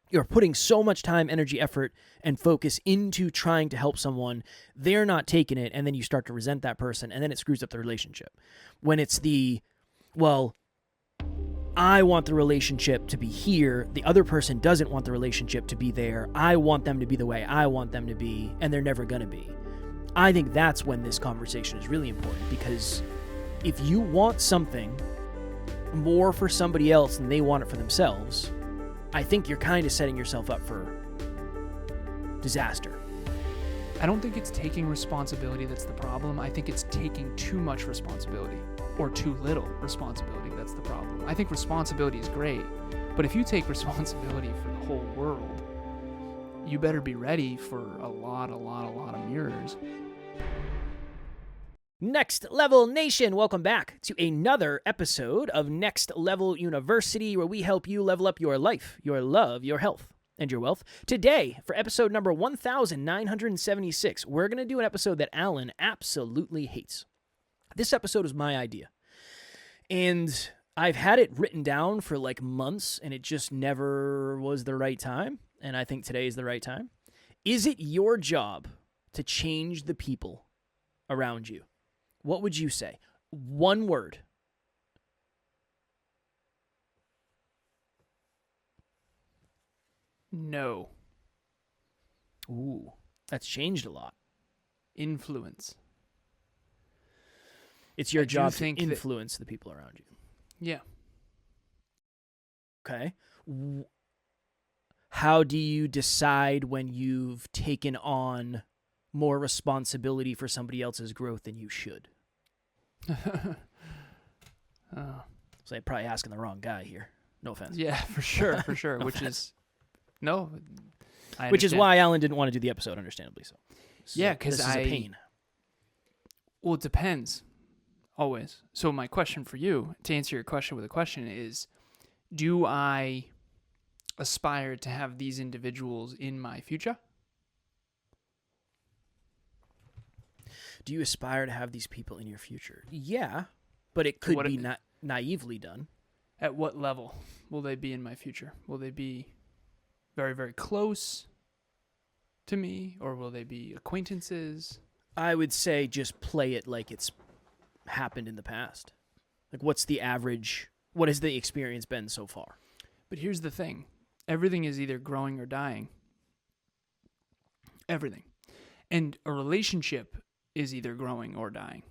You're putting so much time, energy, effort, and focus into trying to help someone. They're not taking it, and then you start to resent that person, and then it screws up the relationship. When it's well, I want the relationship to be here. The other person doesn't want the relationship to be there. I want them to be the way I want them to be, and they're never going to be. I think that's when this conversation is really important, because if you want something more for somebody else than they want it for themselves, I think you're kind of setting yourself up for disaster. I don't think it's taking responsibility that's the problem. I think it's taking too much responsibility or too little responsibility that's the problem. I think responsibility is great, but if you take responsibility for the whole world, you better be ready for a lot of mirrors. Next Level Nation, welcome back to another episode of Next Level University, where we help you level up your life, your love, your health, and your wealth. Today, for episode number 1976, we're going to do an episode that Alan absolutely hates. This episode is my idea, and I've had it written down for like months, and it just never was the right time, and I think today is the right time. Is it your job to change the people around you? What would you say? One word. No. Ooh, that's changed a lot. Influence. It's your job to influence the people around you. Yeah. Okay. How do you decide when you've taken on more responsibility for somebody else's growth than you should? So I'm probably asking the wrong guy here. No offense. Yeah, for sure. No Which offense. is, no. Which is why Alan didn't want to do the episode, understandably so. Yeah, because this is a pain. Well, it depends. Always. So my question for you, to answer your question with a question, is, do I aspire to have these individuals in my future? Do you aspire to have these people in your future? Yeah, but it could be naively done. At what level will they be in my future? Will they be very, very close to me, or will they be acquaintances? I would say just play it like it's happened in the past. Like, what's the average? What has the experience been so far? But here's the thing. Everything is either growing or dying. Everything. And a relationship is either growing or dying.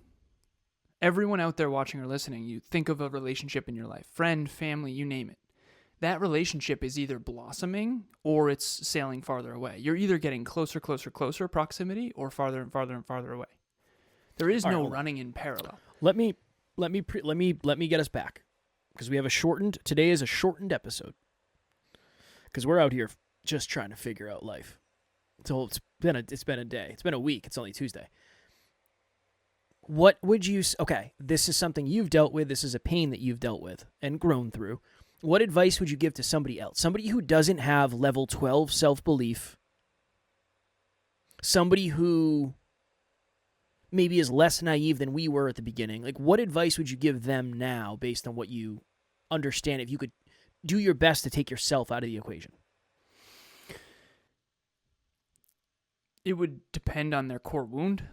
Everyone out there watching or listening, you think of a relationship in your life, friend, family, you name it. That relationship is either blossoming or it's sailing farther away. You're either getting closer proximity, or farther and farther away. There is no running in parallel. Let me get us back, because we have today is a shortened episode, because we're out here just trying to figure out life. So it's been a day. It's been a week. It's only Tuesday. What would you... Okay, this is something you've dealt with. This is a pain that you've dealt with and grown through. What advice would you give to somebody else? Somebody who doesn't have level 12 self-belief. Somebody who maybe is less naive than we were at the beginning. Like, what advice would you give them now based on what you understand, if you could do your best to take yourself out of the equation? It would depend on their core wound.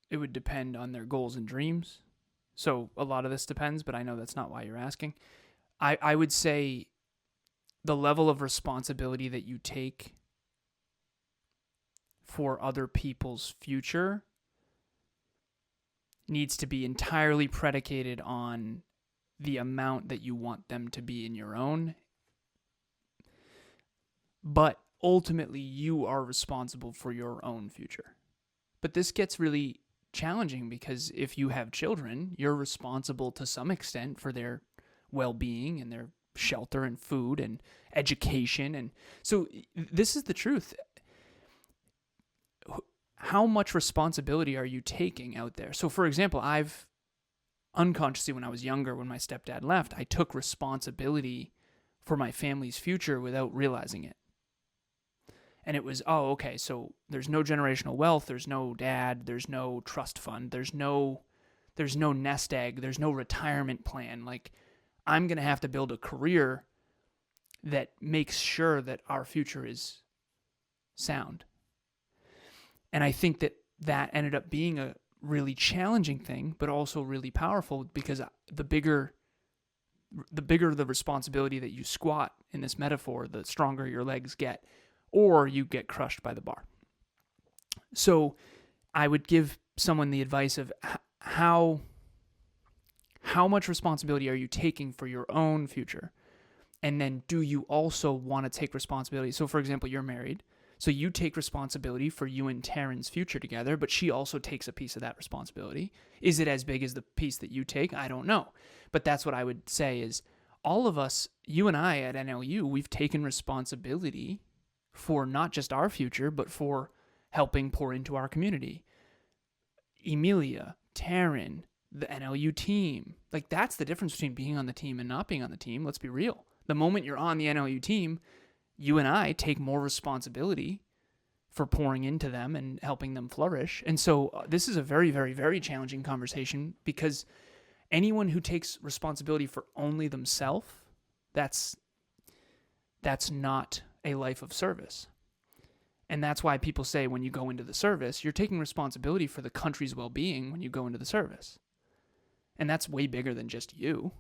It would depend on their goals and dreams. So a lot of this depends, but I know that's not why you're asking. I would say the level of responsibility that you take for other people's future needs to be entirely predicated on the amount that you want them to be in your own. But ultimately, you are responsible for your own future. But this gets really challenging, because if you have children, you're responsible to some extent for their well-being and their shelter and food and education. And so this is the truth. How much responsibility are you taking out there? So for example, I've unconsciously, when I was younger, when my stepdad left, I took responsibility for my family's future without realizing it. And it was, oh, okay, so there's no generational wealth, there's no dad, there's no trust fund, there's no nest egg, there's no retirement plan. Like, I'm going to have to build a career that makes sure that our future is sound. And I think that ended up being a really challenging thing, but also really powerful, because the bigger the responsibility that you squat in this metaphor, the stronger your legs get, or you get crushed by the bar. So I would give someone the advice of how much responsibility are you taking for your own future? And then do you also want to take responsibility? So for example, you're married. So you take responsibility for you and Taryn's future together, but she also takes a piece of that responsibility. Is it as big as the piece that you take? I don't know. But that's what I would say is all of us, you and I at NLU, we've taken responsibility for not just our future, but for helping pour into our community. Emilia, Taryn, the NLU team. Like, that's the difference between being on the team and not being on the team. Let's be real. The moment you're on the NLU team, you and I take more responsibility for pouring into them and helping them flourish. And so this is a very, very, very challenging conversation, because anyone who takes responsibility for only themselves, that's not a life of service. And that's why people say when you go into the service, you're taking responsibility for the country's well-being when you go into the service. And that's way bigger than just you.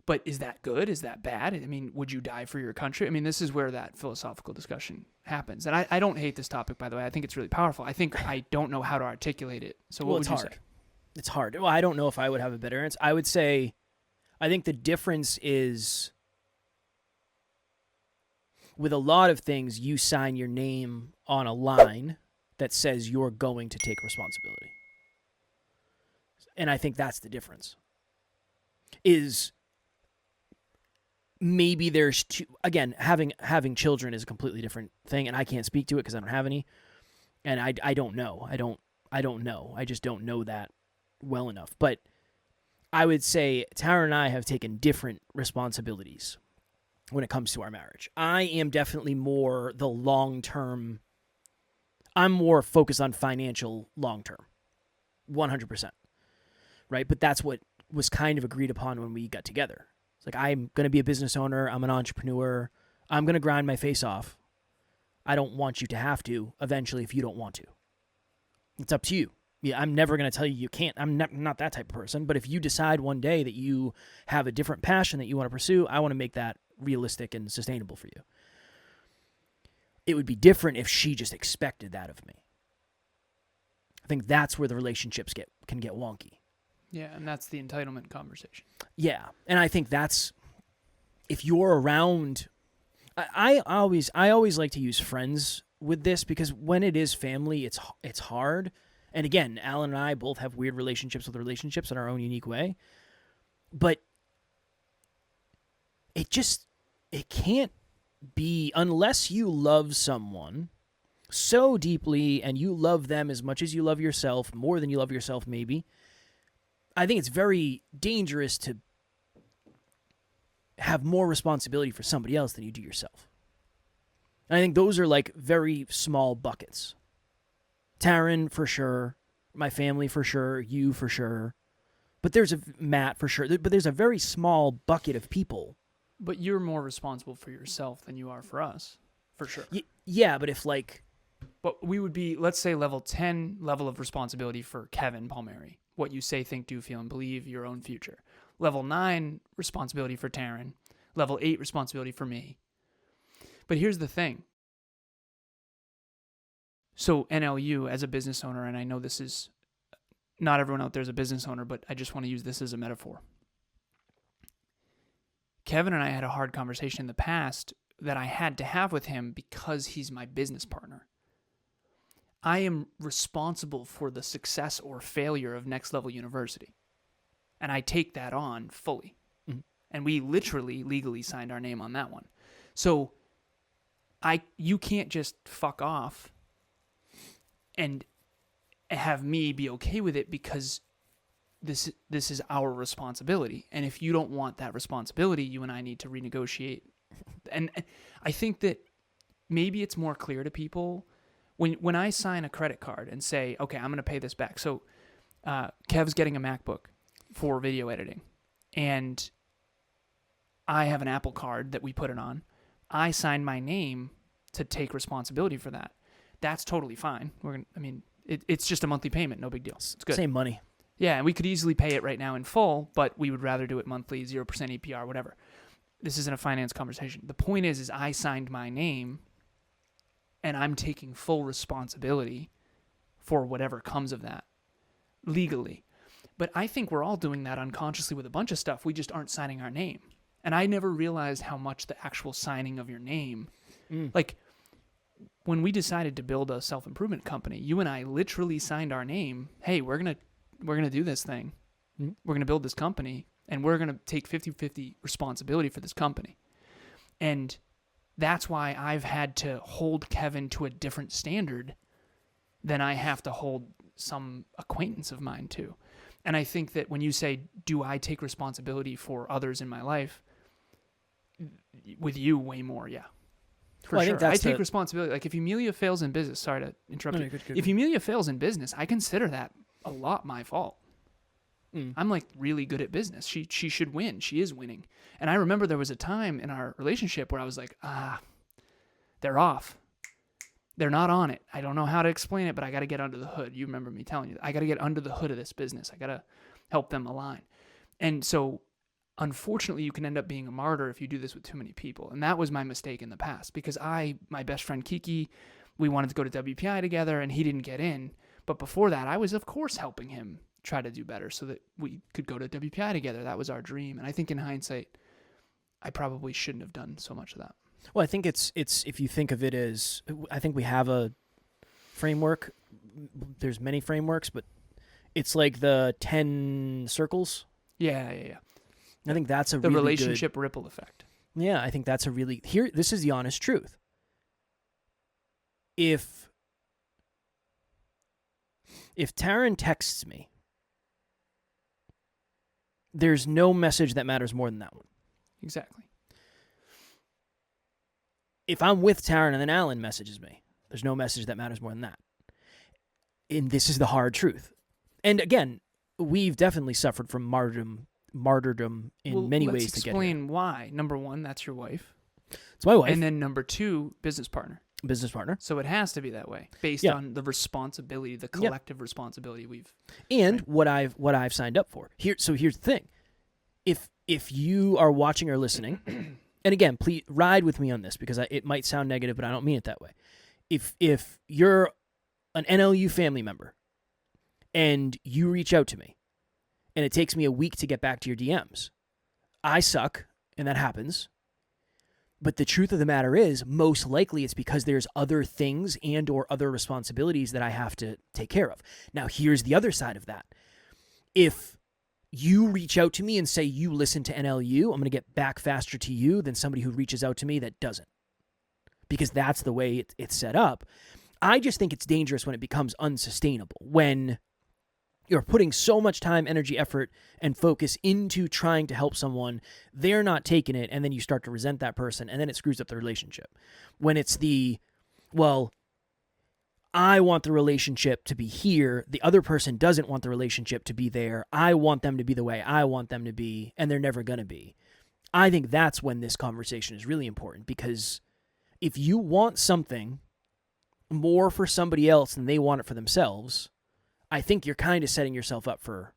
But is that good? Is that bad? I mean, would you die for your country? I mean, this is where that philosophical discussion happens. And I don't hate this topic, by the way. I think it's really powerful. I think I don't know how to articulate it. So what would you say? It's hard. Well, I don't know if I would have a better answer. I would say, I think the difference is, with a lot of things, you sign your name on a line that says you're going to take responsibility. And I think that's the difference. Is maybe there's two, again, having children is a completely different thing, and I can't speak to it because I don't have any. And I don't know. I don't know. I just don't know that well enough. But I would say Tara and I have taken different responsibilities when it comes to our marriage. I am definitely more the long-term. I'm more focused on financial long-term, 100%. Right? But that's what was kind of agreed upon when we got together. It's like, I'm going to be a business owner. I'm an entrepreneur. I'm going to grind my face off. I don't want you to have to eventually if you don't want to. It's up to you. Yeah, I'm never going to tell you you can't. I'm not that type of person. But if you decide one day that you have a different passion that you want to pursue, I want to make that realistic and sustainable for you. It would be different if she just expected that of me. I think that's where the relationships can get wonky. Yeah, and that's the entitlement conversation. Yeah, and I think that's, if you're around, I always like to use friends with this, because when it is family, it's hard. And again, Alan and I both have weird relationships with relationships in our own unique way. But it can't be, unless you love someone so deeply and you love them as much as you love yourself, more than you love yourself maybe, I think it's very dangerous to have more responsibility for somebody else than you do yourself. And I think those are like very small buckets. Taryn, for sure. My family, for sure. You, for sure. But there's Matt, for sure. But there's a very small bucket of people. But you're more responsible for yourself than you are for us, for sure. Yeah, but if like... But we would be, let's say, level 10 level of responsibility for Kevin Palmieri. What you say, think, do, feel, and believe, your own future. Level 9 responsibility for Taryn. Level 8 responsibility for me. But here's the thing. So NLU, as a business owner, and I know this is, not everyone out there is a business owner, but I just want to use this as a metaphor. Kevin and I had a hard conversation in the past that I had to have with him because he's my business partner. I am responsible for the success or failure of Next Level University. And I take that on fully. Mm-hmm. And we literally, legally signed our name on that one. So you can't just fuck off and have me be okay with it, because this is our responsibility. And if you don't want that responsibility, you and I need to renegotiate. And I think that maybe it's more clear to people when I sign a credit card and say, okay, I'm going to pay this back. So Kev's getting a MacBook for video editing. And I have an Apple card that we put it on. I signed my name to take responsibility for that. That's totally fine. It's just a monthly payment. No big deal. It's good. Same money. Yeah, and we could easily pay it right now in full, but we would rather do it monthly, 0% APR, whatever. This isn't a finance conversation. The point is I signed my name, and I'm taking full responsibility for whatever comes of that legally. But I think we're all doing that unconsciously with a bunch of stuff. We just aren't signing our name. And I never realized how much the actual signing of your name, like when we decided to build a self-improvement company, you and I literally signed our name. Hey, we're going to do this thing. We're going to build this company, and we're going to take 50-50 responsibility for this company. And that's why I've had to hold Kevin to a different standard than I have to hold some acquaintance of mine to. And I think that when you say, do I take responsibility for others in my life? With you, way more, yeah. For sure. I take responsibility. Like if Emilia fails in business, sorry to interrupt you. Good. If Emilia fails in business, I consider that a lot my fault. I'm like really good at business. She should win. She is winning. And I remember there was a time in our relationship where I was like, they're off. They're not on it. I don't know how to explain it, but I got to get under the hood. You remember me telling you that. I got to get under the hood of this business. I got to help them align. And so unfortunately, you can end up being a martyr if you do this with too many people. And that was my mistake in the past because my best friend Kiki, we wanted to go to WPI together and he didn't get in. But before that, I was, of course, helping him try to do better so that we could go to WPI together. That was our dream. And I think in hindsight, I probably shouldn't have done so much of that. Well, I think it's if you think of it as, I think we have a framework. There's many frameworks, but it's like the 10 circles. Yeah. I think that's the relationship ripple effect. Yeah, I think that's this is the honest truth. If Taryn texts me, there's no message that matters more than that one. Exactly. If I'm with Taryn and then Alan messages me, there's no message that matters more than that. And this is the hard truth. And again, we've definitely suffered from martyrdom in many ways to get here. Let's explain why. Number one, that's your wife. It's my wife. And then number two, business partner. So it has to be that way, based on the responsibility, the collective responsibility we've. And what I've signed up for. So here's the thing: if you are watching or listening, and again, please ride with me on this because it might sound negative, but I don't mean it that way. If you're an NLU family member and you reach out to me, and it takes me a week to get back to your DMs, I suck, and that happens. But the truth of the matter is, most likely it's because there's other things and or other responsibilities that I have to take care of. Now, here's the other side of that. If you reach out to me and say you listen to NLU, I'm going to get back faster to you than somebody who reaches out to me that doesn't. Because that's the way it's set up. I just think it's dangerous when it becomes unsustainable. When you're putting so much time, energy, effort, and focus into trying to help someone, they're not taking it, and then you start to resent that person, and then it screws up the relationship. When it's I want the relationship to be here, the other person doesn't want the relationship to be there, I want them to be the way I want them to be, and they're never going to be. I think that's when this conversation is really important, because if you want something more for somebody else than they want it for themselves, I think you're kind of setting yourself up for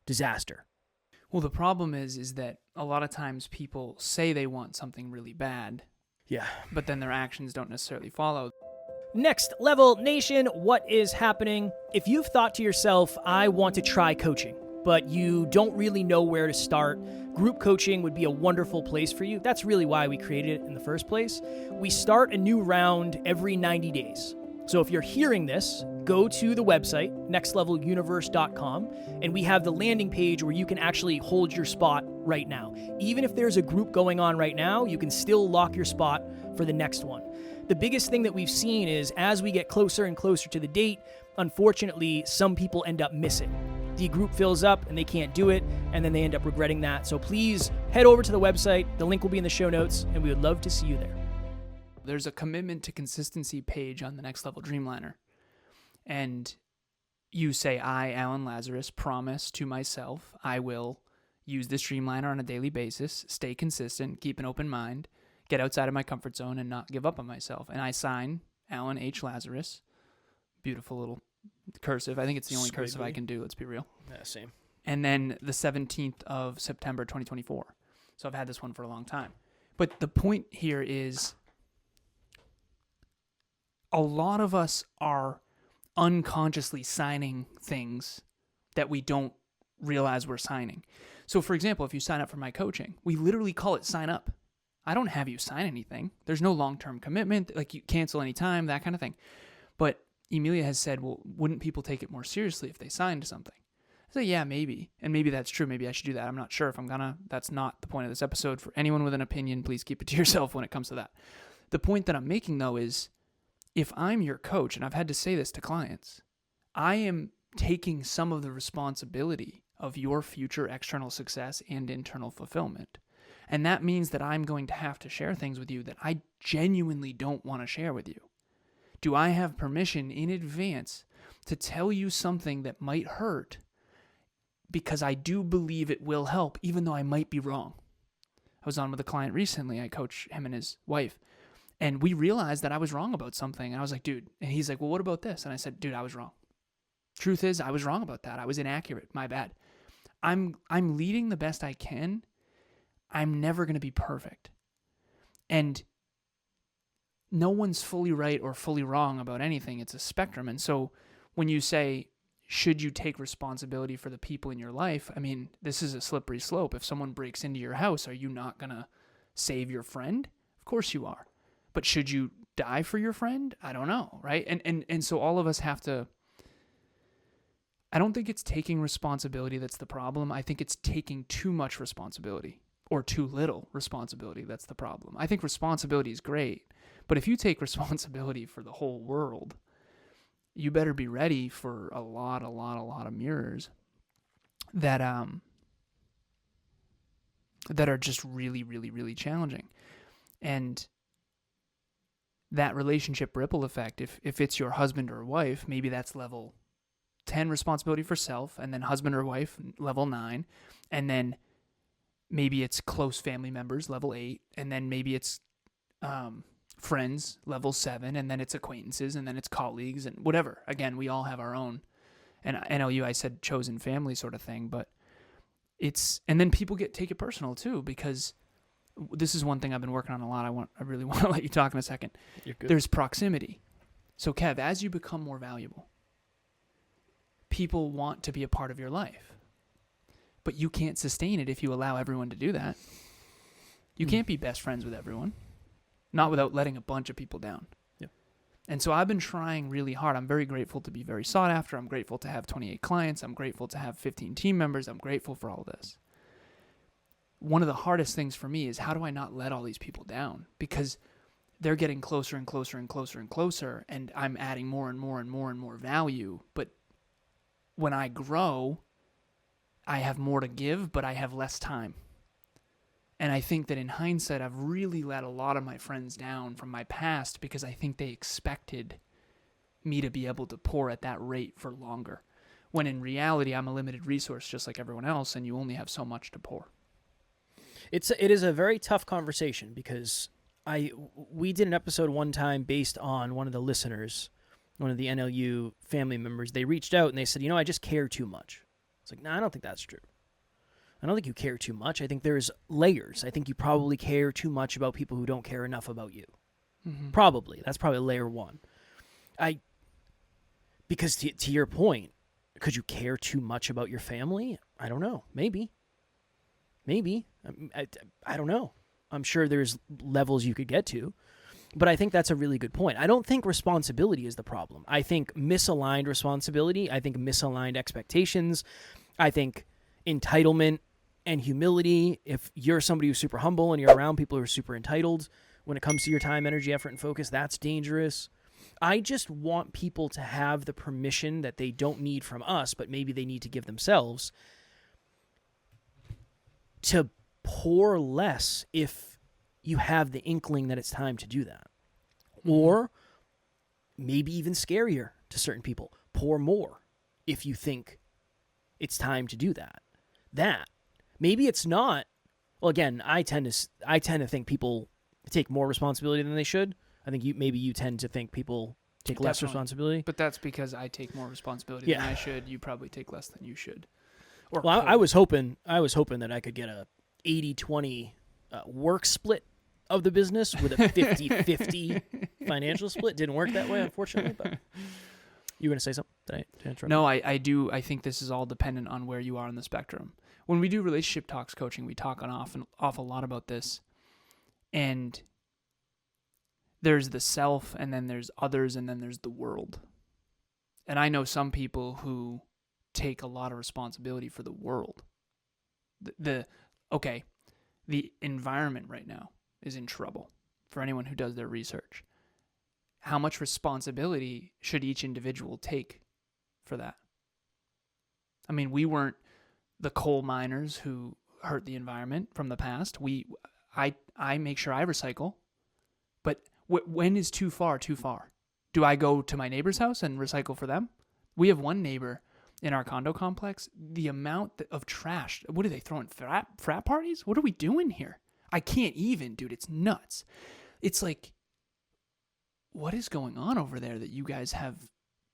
disaster. Well, the problem is that a lot of times people say they want something really bad. Yeah. But then their actions don't necessarily follow. Next Level Nation, what is happening? If you've thought to yourself, I want to try coaching, but you don't really know where to start, group coaching would be a wonderful place for you. That's really why we created it in the first place. We start a new round every 90 days. So if you're hearing this, go to the website, nextleveluniverse.com, and we have the landing page where you can actually hold your spot right now. Even if there's a group going on right now, you can still lock your spot for the next one. The biggest thing that we've seen is as we get closer and closer to the date, unfortunately, some people end up missing. The group fills up and they can't do it, and then they end up regretting that. So please head over to the website. The link will be in the show notes, and we would love to see you there. There's a commitment to consistency page on the Next Level Dreamliner. And you say, I, Alan Lazarus, promise to myself I will, use this Dreamliner on a daily basis, stay consistent, keep an open mind, get outside of my comfort zone, and not give up on myself. And I sign Alan H. Lazarus. Beautiful little cursive. I think it's the only cursive I can do, let's be real. Yeah, same. And then the 17th of September, 2024. So I've had this one for a long time. But the point here is a lot of us are unconsciously signing things that we don't realize we're signing. So for example, if you sign up for my coaching, we literally call it sign up. I don't have you sign anything. There's no long-term commitment, like you cancel anytime, that kind of thing. But Emilia has said, well, wouldn't people take it more seriously if they signed something? I say, yeah, maybe. And maybe that's true. Maybe I should do that. I'm not sure if I'm gonna. That's not the point of this episode. For anyone with an opinion, please keep it to yourself when it comes to that. The point that I'm making, though, is if I'm your coach, and I've had to say this to clients, I am taking some of the responsibility of your future external success and internal fulfillment. And that means that I'm going to have to share things with you that I genuinely don't want to share with you. Do I have permission in advance to tell you something that might hurt because I do believe it will help, even though I might be wrong? I was on with a client recently. I coach him and his wife. And we realized that I was wrong about something. And I was like, dude. And he's like, well, what about this? And I said, dude, I was wrong. Truth is, I was wrong about that. I was inaccurate. My bad. I'm leading the best I can. I'm never going to be perfect. And no one's fully right or fully wrong about anything. It's a spectrum. And so when you say, should you take responsibility for the people in your life? I mean, this is a slippery slope. If someone breaks into your house, are you not going to save your friend? Of course you are. But should you die for your friend? I don't know, right? And so all of us have to, I don't think it's taking responsibility that's the problem. I think it's taking too much responsibility or too little responsibility that's the problem. I think responsibility is great, but if you take responsibility for the whole world, you better be ready for a lot of mirrors that are just really, really, really challenging. And that relationship ripple effect, if it's your husband or wife, maybe that's level 10 responsibility for self, and then husband or wife, level 9, and then maybe it's close family members, level 8, and then maybe it's friends, level 7, and then it's acquaintances, and then it's colleagues, and whatever. Again, we all have our own, and NLU, I said chosen family sort of thing, but it's, and then people take it personal too, because this is one thing I've been working on a lot. I really want to let you talk in a second. You're good. There's proximity. So Kev, as you become more valuable, people want to be a part of your life, but you can't sustain it if you allow everyone to do that. You can't be best friends with everyone, not without letting a bunch of people down. Yep. And so I've been trying really hard. I'm very grateful to be very sought after. I'm grateful to have 28 clients. I'm grateful to have 15 team members. I'm grateful for all this. One of the hardest things for me is, how do I not let all these people down? Because they're getting closer and closer and closer and closer, and I'm adding more and more and more and more value. But when I grow, I have more to give, but I have less time. And I think that in hindsight, I've really let a lot of my friends down from my past because I think they expected me to be able to pour at that rate for longer. When in reality, I'm a limited resource just like everyone else, and you only have so much to pour. It is a very tough conversation because we did an episode one time based on one of the listeners, one of the NLU family members. They reached out and they said, I just care too much. It's like, no, I don't think that's true. I don't think you care too much. I think there's layers. I think you probably care too much about people who don't care enough about you. Mm-hmm. Probably. That's probably layer one. Because to your point, could you care too much about your family? I don't know. Maybe. I don't know. I'm sure there's levels you could get to. But I think that's a really good point. I don't think responsibility is the problem. I think misaligned responsibility. I think misaligned expectations. I think entitlement and humility. If you're somebody who's super humble and you're around people who are super entitled, when it comes to your time, energy, effort, and focus, that's dangerous. I just want people to have the permission that they don't need from us, but maybe they need to give themselves, to pour less if you have the inkling that it's time to do that. Or maybe even scarier to certain people, pour more if you think it's time to do that. That Maybe it's not. Well, again, I tend to think people take more responsibility than they should. I think maybe you tend to think people take less Definitely. responsibility. But that's because I take more responsibility than I should. You probably take less than you should. Or well, I was hoping that I could get a 80-20 work split of the business with a 50-50 financial split. Didn't work that way, unfortunately. But you were going to say something? Did I interrupt? No, I do. I think this is all dependent on where you are on the spectrum. When we do relationship talks coaching, we talk an awful lot about this. And there's the self, and then there's others, and then there's the world. And I know some people who take a lot of responsibility for the world. The environment right now is in trouble for anyone who does their research. How much responsibility should each individual take for that? I mean, we weren't the coal miners who hurt the environment from the past. I make sure I recycle, but when is too far? Do I go to my neighbor's house and recycle for them? We have one neighbor in our condo complex. The amount of trash, what are they throwing, frat parties? What are we doing here? I can't even, dude, it's nuts. It's like, what is going on over there that you guys have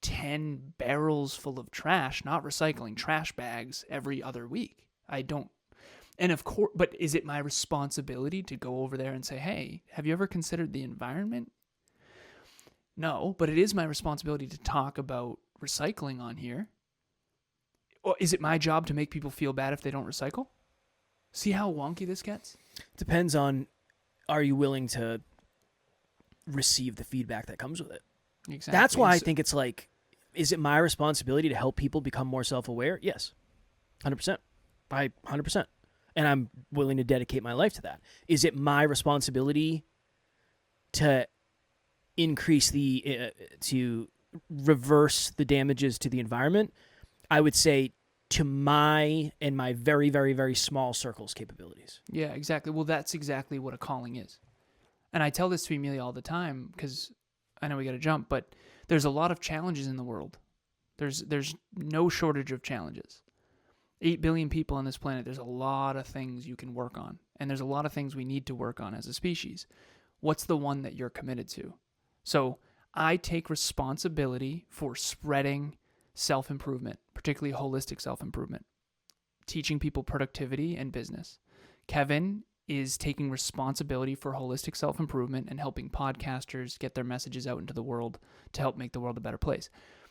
10 barrels full of trash, not recycling, trash bags every other week? I don't. And of course, but is it my responsibility to go over there and say, hey, have you ever considered the environment? No, but it is my responsibility to talk about recycling on here. Or is it my job to make people feel bad if they don't recycle? See how wonky this gets? Depends on, are you willing to receive the feedback that comes with it? Exactly. That's why I think it's like, is it my responsibility to help people become more self-aware? Yes. 100%. 100%. And I'm willing to dedicate my life to that. Is it my responsibility to increase to reverse the damages to the environment? I would say to my very, very, very small circle's capabilities. Yeah, exactly. Well, that's exactly what a calling is. And I tell this to Emilia all the time because I know we got to jump, but there's a lot of challenges in the world. There's no shortage of challenges. 8 billion people on this planet, there's a lot of things you can work on. And there's a lot of things we need to work on as a species. What's the one that you're committed to? So I take responsibility for spreading self-improvement, particularly holistic self-improvement, teaching people productivity and business. Kevin is taking responsibility for holistic self-improvement and helping podcasters get their messages out into the world to help make the world a better place.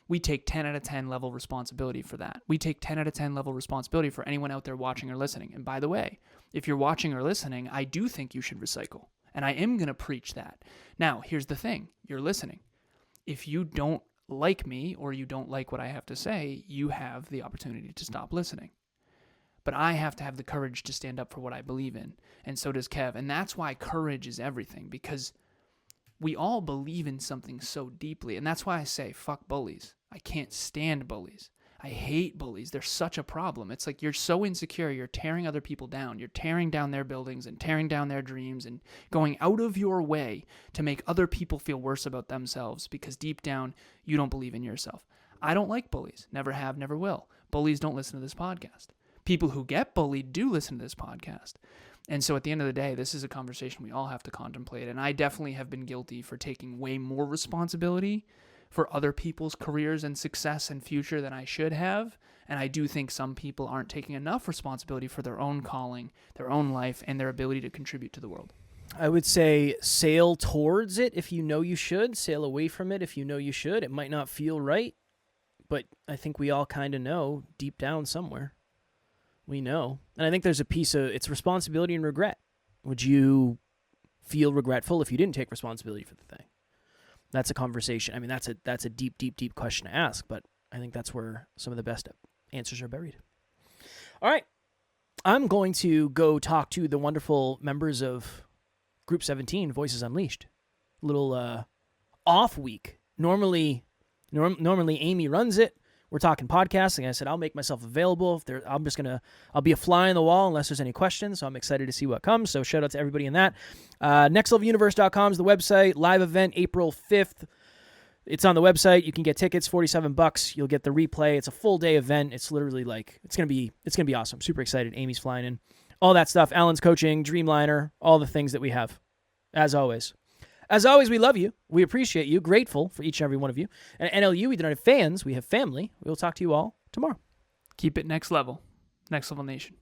We take 10 out of 10 level responsibility for that. We take 10 out of 10 level responsibility for anyone out there watching or listening. And by the way, if you're watching or listening, I do think you should recycle. And I am going to preach that. Now, here's the thing. You're listening. If you don't like me or you don't like what I have to say, you have the opportunity to stop listening. But I have to have the courage to stand up for what I believe in. And so does Kev. And that's why courage is everything, because we all believe in something so deeply. And that's why I say, fuck bullies. I can't stand bullies. I hate bullies. They're such a problem. It's like you're so insecure, you're tearing other people down. You're tearing down their buildings and tearing down their dreams and going out of your way to make other people feel worse about themselves because deep down, you don't believe in yourself. I don't like bullies. Never have, never will. Bullies don't listen to this podcast. People who get bullied do listen to this podcast. And so at the end of the day, this is a conversation we all have to contemplate. And I definitely have been guilty for taking way more responsibility for other people's careers and success and future than I should have. And I do think some people aren't taking enough responsibility for their own calling, their own life, and their ability to contribute to the world. I would say sail towards it if you know you should. Sail away from it if you know you should. It might not feel right, but I think we all kind of know deep down somewhere. We know. And I think there's a piece of, it's responsibility and regret. Would you feel regretful if you didn't take responsibility for the thing? That's a conversation. I mean, that's a deep, deep, deep question to ask, but I think that's where some of the best answers are buried. All right. I'm going to go talk to the wonderful members of Group 17, Voices Unleashed. A little off week. Normally Amy runs it. We're talking podcasting. I said, I'll make myself available. I'll be a fly on the wall unless there's any questions. So I'm excited to see what comes. So shout out to everybody in that. NextLevelUniverse.com is the website. Live event April 5th. It's on the website. You can get tickets, $47. You'll get the replay. It's a full day event. It's literally like, it's going to be awesome. Super excited. Amy's flying in. All that stuff. Alan's coaching, Dreamliner, all the things that we have. As always. As always, we love you. We appreciate you. Grateful for each and every one of you. And at NLU, we don't have fans. We have family. We'll talk to you all tomorrow. Keep it next level. Next Level Nation.